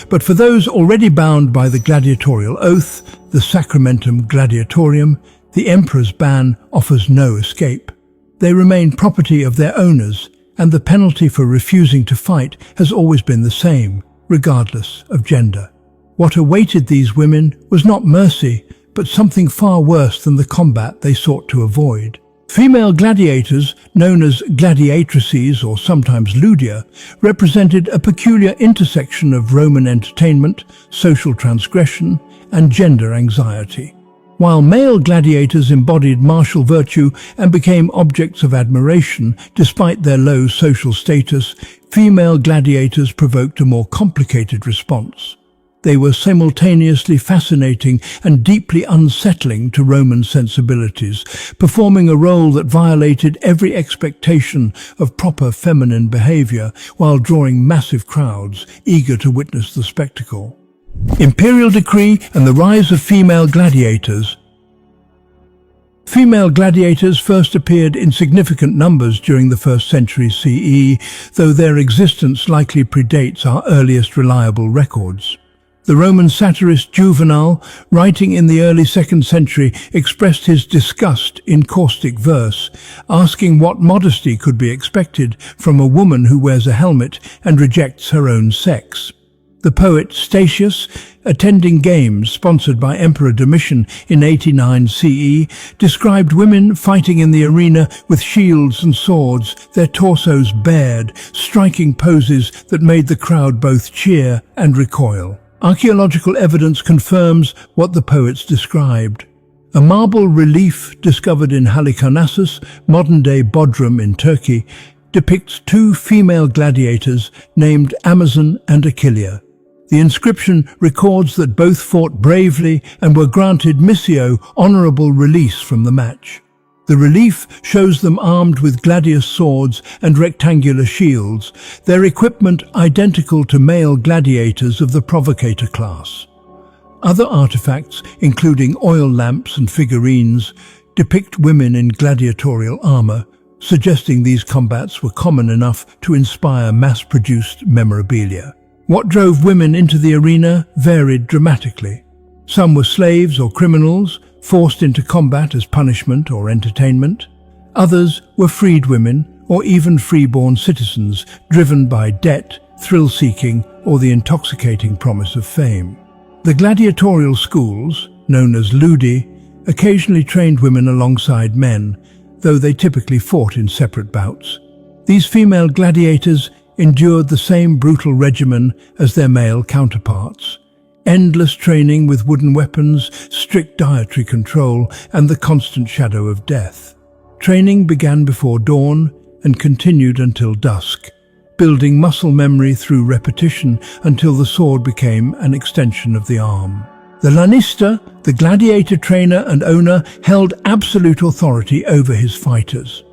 But for those already bound by the gladiatorial oath, the Sacramentum Gladiatorium, the emperor's ban offers no escape. They remain property of their owners, and the penalty for refusing to fight has always been the same, regardless of gender. What awaited these women was not mercy, but something far worse than the combat they sought to avoid. Female gladiators, known as gladiatrices or sometimes ludia, represented a peculiar intersection of Roman entertainment, social transgression, and gender anxiety. While male gladiators embodied martial virtue and became objects of admiration despite their low social status, female gladiators provoked a more complicated response. They were simultaneously fascinating and deeply unsettling to Roman sensibilities, performing a role that violated every expectation of proper feminine behavior while drawing massive crowds eager to witness the spectacle. Imperial decree and the rise of female gladiators. Female gladiators first appeared in significant numbers during the 1st century CE, though their existence likely predates our earliest reliable records. The Roman satirist Juvenal, writing in the early 2nd century, expressed his disgust in caustic verse, asking what modesty could be expected from a woman who wears a helmet and rejects her own sex. The poet Statius, attending games sponsored by Emperor Domitian in 89 CE, described women fighting in the arena with shields and swords, their torsos bared, striking poses that made the crowd both cheer and recoil. Archaeological evidence confirms what the poets described. A marble relief discovered in Halikarnassus, modern-day Bodrum in Turkey, depicts two female gladiators named Amazon and Achillea. The inscription records that both fought bravely and were granted missio, honorable release from the match. The relief shows them armed with gladius swords and rectangular shields, their equipment identical to male gladiators of the provocator class. Other artifacts, including oil lamps and figurines, depict women in gladiatorial armor, suggesting these combats were common enough to inspire mass-produced memorabilia. What drove women into the arena varied dramatically. Some were slaves or criminals, forced into combat as punishment or entertainment. Others were freed women or even freeborn citizens driven by debt, thrill-seeking, or the intoxicating promise of fame. The gladiatorial schools, known as ludi, occasionally trained women alongside men, though they typically fought in separate bouts. These female gladiators endured the same brutal regimen as their male counterparts. Endless training with wooden weapons, strict dietary control, and the constant shadow of death. Training began before dawn and continued until dusk, building muscle memory through repetition until the sword became an extension of the arm. The lanista, the gladiator trainer and owner, held absolute authority over his fighters.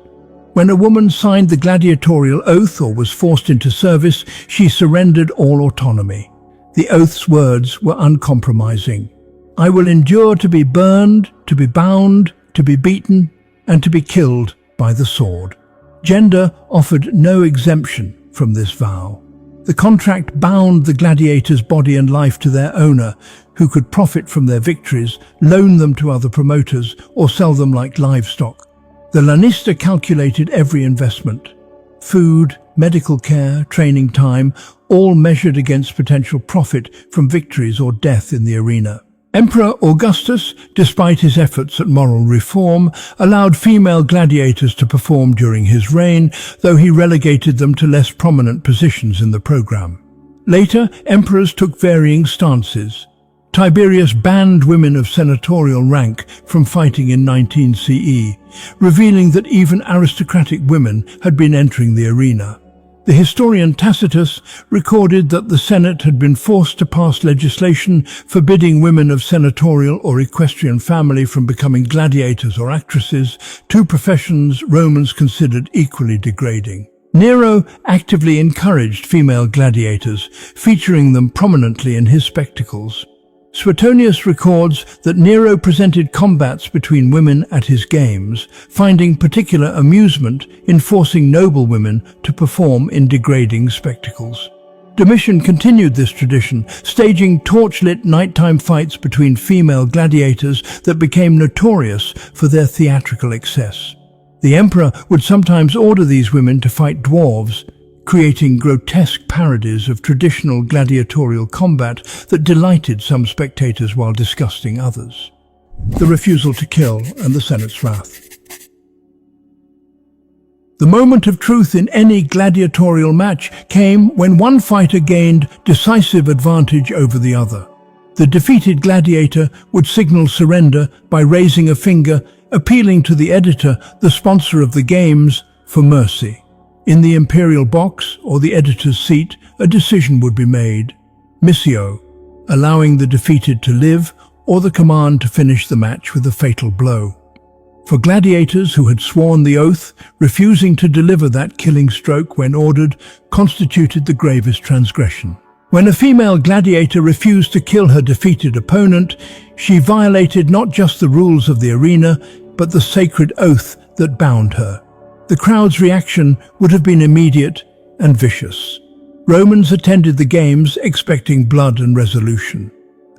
When a woman signed the gladiatorial oath or was forced into service, she surrendered all autonomy. The oath's words were uncompromising. I will endure to be burned, to be bound, to be beaten, and to be killed by the sword. Gender offered no exemption from this vow. The contract bound the gladiator's body and life to their owner, who could profit from their victories, loan them to other promoters, or sell them like livestock. The lanista calculated every investment. Food, medical care, training time, all measured against potential profit from victories or death in the arena. Emperor Augustus, despite his efforts at moral reform, allowed female gladiators to perform during his reign, though he relegated them to less prominent positions in the program. Later, emperors took varying stances. Tiberius banned women of senatorial rank from fighting in 19 CE, revealing that even aristocratic women had been entering the arena. The historian Tacitus recorded that the Senate had been forced to pass legislation forbidding women of senatorial or equestrian family from becoming gladiators or actresses, two professions Romans considered equally degrading. Nero actively encouraged female gladiators, featuring them prominently in his spectacles. Suetonius records that Nero presented combats between women at his games, finding particular amusement in forcing noble women to perform in degrading spectacles. Domitian continued this tradition, staging torchlit nighttime fights between female gladiators that became notorious for their theatrical excess. The emperor would sometimes order these women to fight dwarves, creating grotesque parodies of traditional gladiatorial combat that delighted some spectators while disgusting others. The refusal to kill and the Senate's wrath. The moment of truth in any gladiatorial match came when one fighter gained decisive advantage over the other. The defeated gladiator would signal surrender by raising a finger, appealing to the editor, the sponsor of the games, for mercy. In the Imperial box or the editor's seat, a decision would be made. Missio, allowing the defeated to live, or the command to finish the match with a fatal blow. For gladiators who had sworn the oath, refusing to deliver that killing stroke when ordered constituted the gravest transgression. When a female gladiator refused to kill her defeated opponent, she violated not just the rules of the arena, but the sacred oath that bound her. The crowd's reaction would have been immediate and vicious. Romans attended the games expecting blood and resolution.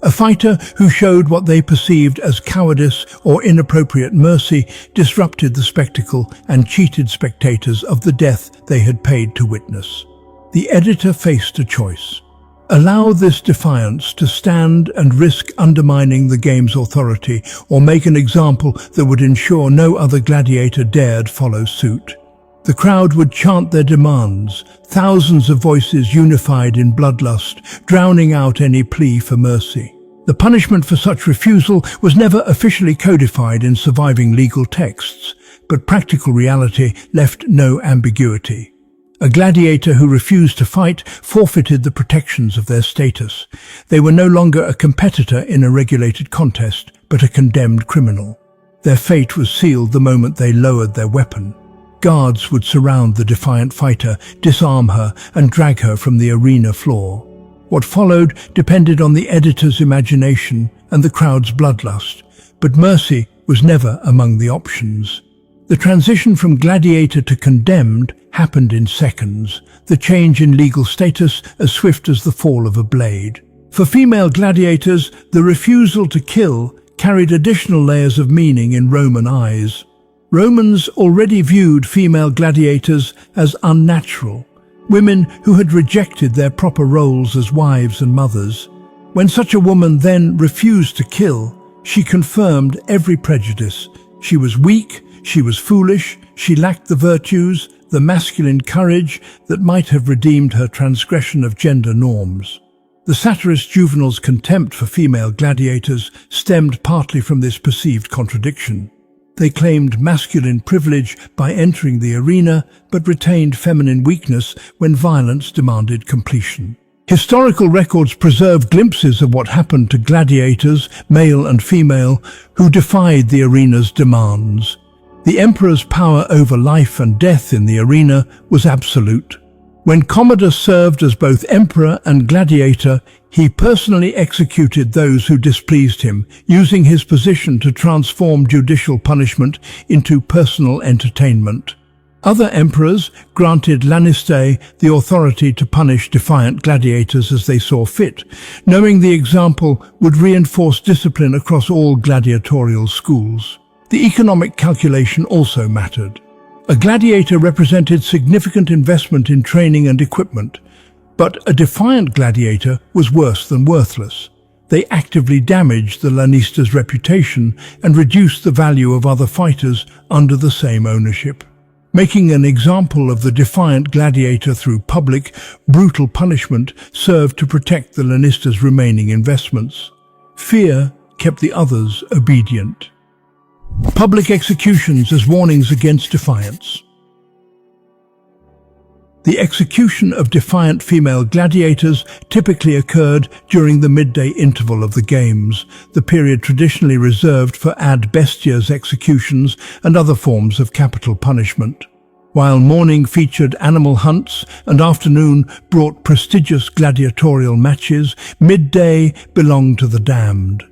A fighter who showed what they perceived as cowardice or inappropriate mercy disrupted the spectacle and cheated spectators of the death they had paid to witness. The editor faced a choice. Allow this defiance to stand and risk undermining the game's authority, or make an example that would ensure no other gladiator dared follow suit. The crowd would chant their demands, thousands of voices unified in bloodlust, drowning out any plea for mercy. The punishment for such refusal was never officially codified in surviving legal texts, but practical reality left no ambiguity. A gladiator who refused to fight forfeited the protections of their status. They were no longer a competitor in a regulated contest, but a condemned criminal. Their fate was sealed the moment they lowered their weapon. Guards would surround the defiant fighter, disarm her, and drag her from the arena floor. What followed depended on the editor's imagination and the crowd's bloodlust, but mercy was never among the options. The transition from gladiator to condemned happened in seconds, the change in legal status as swift as the fall of a blade. For female gladiators, the refusal to kill carried additional layers of meaning in Roman eyes. Romans already viewed female gladiators as unnatural, women who had rejected their proper roles as wives and mothers. When such a woman then refused to kill, she confirmed every prejudice. She was weak, she was foolish, she lacked the virtues, the masculine courage that might have redeemed her transgression of gender norms. The satirist Juvenal's contempt for female gladiators stemmed partly from this perceived contradiction. They claimed masculine privilege by entering the arena, but retained feminine weakness when violence demanded completion. Historical records preserve glimpses of what happened to gladiators, male and female, who defied the arena's demands. The emperor's power over life and death in the arena was absolute. When Commodus served as both emperor and gladiator, he personally executed those who displeased him, using his position to transform judicial punishment into personal entertainment. Other emperors granted Lanistae the authority to punish defiant gladiators as they saw fit, knowing the example would reinforce discipline across all gladiatorial schools. The economic calculation also mattered. A gladiator represented significant investment in training and equipment, but a defiant gladiator was worse than worthless. They actively damaged the Lanista's reputation and reduced the value of other fighters under the same ownership. Making an example of the defiant gladiator through public, brutal punishment served to protect the Lanista's remaining investments. Fear kept the others obedient. Public executions as warnings against defiance. The execution of defiant female gladiators typically occurred during the midday interval of the games, the period traditionally reserved for ad bestias executions and other forms of capital punishment. While morning featured animal hunts and afternoon brought prestigious gladiatorial matches, midday belonged to the damned.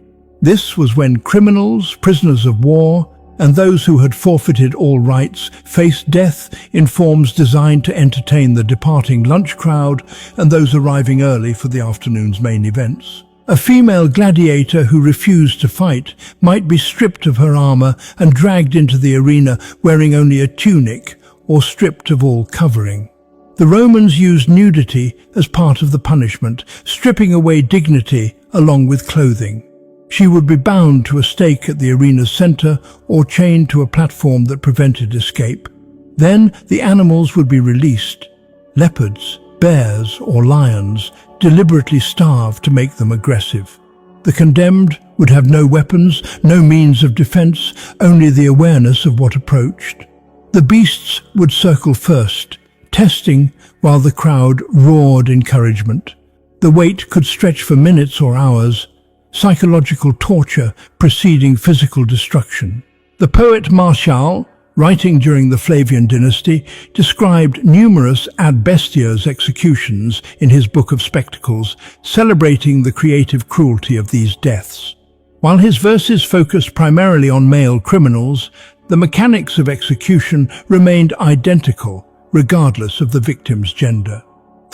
This was when criminals, prisoners of war, and those who had forfeited all rights faced death in forms designed to entertain the departing lunch crowd and those arriving early for the afternoon's main events. A female gladiator who refused to fight might be stripped of her armor and dragged into the arena wearing only a tunic or stripped of all covering. The Romans used nudity as part of the punishment, stripping away dignity along with clothing. She would be bound to a stake at the arena's center or chained to a platform that prevented escape. Then the animals would be released. Leopards, bears, or lions, deliberately starved to make them aggressive. The condemned would have no weapons, no means of defense, only the awareness of what approached. The beasts would circle first, testing while the crowd roared encouragement. The wait could stretch for minutes or hours, psychological torture preceding physical destruction. The poet Martial, writing during the Flavian dynasty, described numerous ad bestias executions in his Book of Spectacles, celebrating the creative cruelty of these deaths. While his verses focused primarily on male criminals, the mechanics of execution remained identical, regardless of the victim's gender.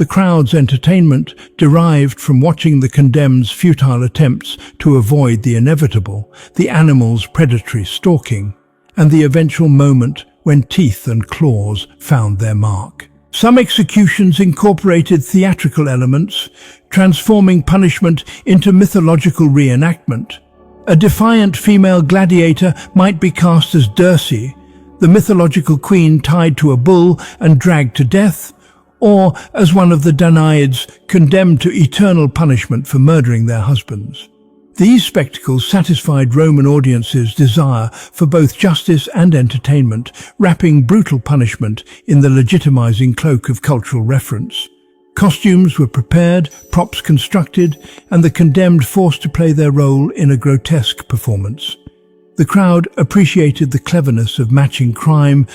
The crowd's entertainment derived from watching the condemned's futile attempts to avoid the inevitable, the animal's predatory stalking, and the eventual moment when teeth and claws found their mark. Some executions incorporated theatrical elements, transforming punishment into mythological reenactment. A defiant female gladiator might be cast as Dirce, the mythological queen tied to a bull and dragged to death, or as one of the Danaids condemned to eternal punishment for murdering their husbands. These spectacles satisfied Roman audiences' desire for both justice and entertainment, wrapping brutal punishment in the legitimizing cloak of cultural reference. Costumes were prepared, props constructed, and the condemned forced to play their role in a grotesque performance. The crowd appreciated the cleverness of matching crime